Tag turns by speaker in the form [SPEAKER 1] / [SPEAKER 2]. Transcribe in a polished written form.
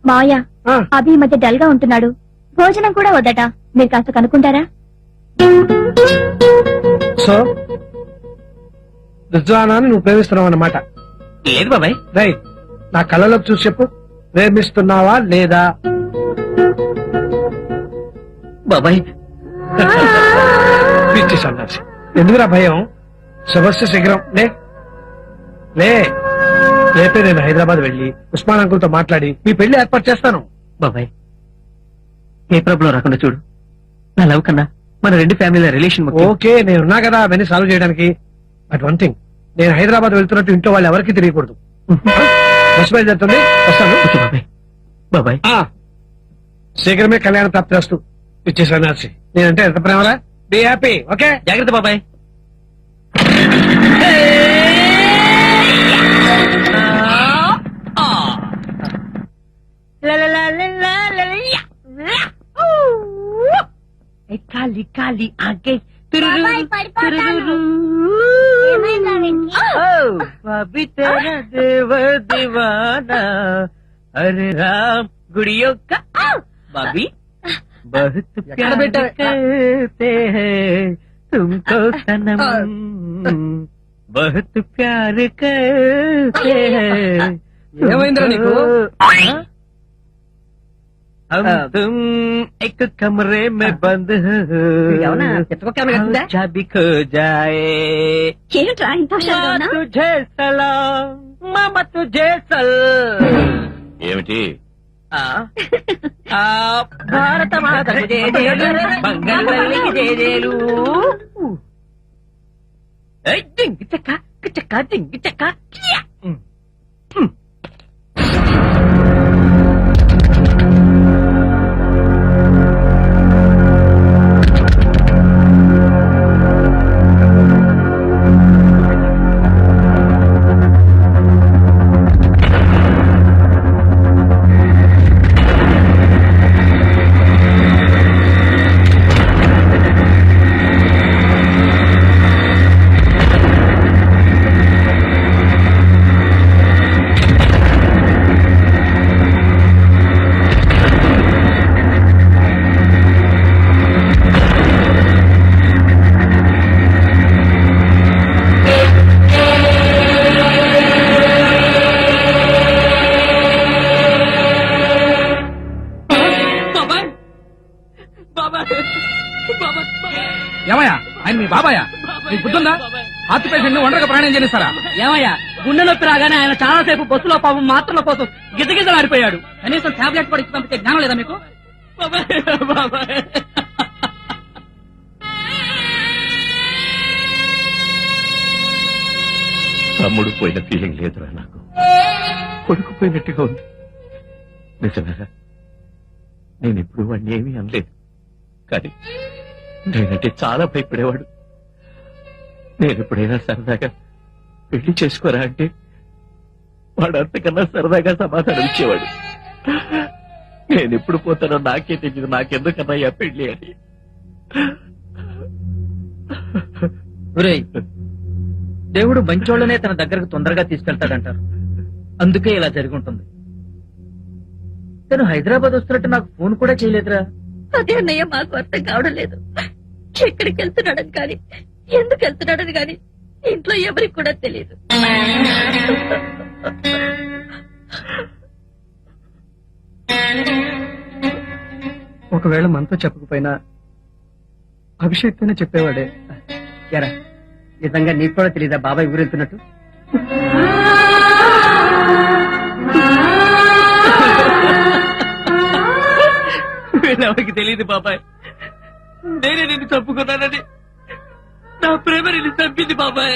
[SPEAKER 1] మావయ్య అభి ఈ మధ్య డల్ గా ఉంటున్నాడు, భోజనం కూడా వద్దట. మీరు కాస్త కనుక్కుంటారా?
[SPEAKER 2] సో రుజువానాన్ని నువ్వు ప్రేమిస్తున్నావు అన్నమాట.
[SPEAKER 3] లేదు బాబాయ్.
[SPEAKER 2] రైట్, నా కళ్ళలోకి చూసి చెప్పు, ప్రేమిస్తున్నావా లేదా?
[SPEAKER 3] బాబాయ్
[SPEAKER 2] పిచ్చి సన్నాసి, ఎందుకురా భయం? శుభస్య శీఘ్రం లే లే. రేపే నేను హైదరాబాద్ వెళ్లి ఉస్మాన్ అంకుల్ తో మాట్లాడి మీ పెళ్లి ఏర్పాటు చేస్తాను.
[SPEAKER 3] బాబాయ్ ఏ ప్రాబ్లం రాకుండా చూడు. నా లవ్ కన్నా మన రెండు ఫ్యామిలీ రిలేషన్
[SPEAKER 2] ఓకే, నేనున్నా కదా అవన్నీ సాల్వ్ చేయడానికి. బట్ వన్ థింగ్, నేను హైదరాబాద్ వెళ్తున్నట్టు ఇంట్లో వాళ్ళు ఎవరికి తెలియకూడదు. బస్ బయలుదేరుతుంది, వస్తాను.
[SPEAKER 3] బాబాయ్ బాబాయ్
[SPEAKER 2] శీఘ్రమే కళ్యాణ ప్రాప్తి వస్తూ. పిచ్చి సన్నాసి, నేనంటే ఎంత ప్రేమరా. Be happy. ఓకే,
[SPEAKER 3] జాగ్రత్త బాబాయ్. కాలి కాలి ఆగే దేవ దివానా అరే రామ్ గుడియో బాబీ बहुत प्यार करते हैं तुमको सनम बहुत प्यार करते हैं.
[SPEAKER 2] ఏమైందిరా నీకు?
[SPEAKER 3] हम तुम एक कमरे में बंद चाबी खो जाए.
[SPEAKER 1] ఏంట్రా ఇంత హుషారుగా ఉన్నావ్?
[SPEAKER 3] तुझे सलाम मामा तुझे सलाम.
[SPEAKER 4] ఏమిటి?
[SPEAKER 3] భారత మాతకు జయజేలు బంగాళకి జయజేలు. జింగి చెక్క చెక్క జింగి చెక్క.
[SPEAKER 2] ఏమయ్యా, ఆయన మీ బాబాయా? మీకు బుద్ధుందా? హార్ట్ పేషెంట్ ని ఒంటరిగా ప్రయాణం చేస్తారా?
[SPEAKER 5] ఏమయ్యా, గుండె నొప్పి రాగానే ఆయన చాలా సేపు బస్సులో పాపం మాత్రల కోసం గిజగిజలాడిపోయాడు. కనీసం టాబ్లెట్ కూడా ఇచ్చి పంపించే జ్ఞానం లేదా మీకు?
[SPEAKER 4] తమ్ముడు పోయిన ఫీలింగ్ లేదురా నాకు, కొడుకు పోయినట్టుగా ఉంది. నిజమేరా, నేను ఎప్పుడు వాడిని ఏమీ అనలేదు, కానీ నేనంటే చాలా భయపడేవాడు. నేను ఎప్పుడైనా సరదాగా పెళ్లి చేసుకోరా అంటే వాడు అంతకన్నా సరదాగా సమాధానం ఇచ్చేవాడు. నేను ఎప్పుడు పోతానో నాకే తెలియదు, నాకెందుకన్నా పెళ్లి అని.
[SPEAKER 5] దేవుడు మంచోళ్లనే తన దగ్గరకు తొందరగా తీసుకెళ్తాడంటారు, అందుకే ఇలా జరిగి ఉంటుంది. తను హైదరాబాద్ వస్తున్నట్టు నాకు ఫోన్ కూడా చేయలేదురా.
[SPEAKER 1] అదే అన్నయ్య మాకు అర్థం కావడం లేదు. ఎక్కడికి వెళ్తున్నాడని కానీ ఎందుకు వెళ్తున్నాడని కానీ ఇంట్లో ఎవరికి కూడా తెలియదు.
[SPEAKER 2] ఒకవేళ మనతో చెప్పకపోయినా అభిషేక్తోనే చెప్పేవాడే.
[SPEAKER 5] ఎరా, నిజంగా నీకు కూడా తెలీదా బాబాయ్ ఊరెళ్తున్నట్టు?
[SPEAKER 3] వీళ్ళెవరికి తెలియదు బాబాయ్, నేనే నిన్ను చంపుకున్నానని. నా ప్రేమ నిన్ను చంపింది బాబాయ్.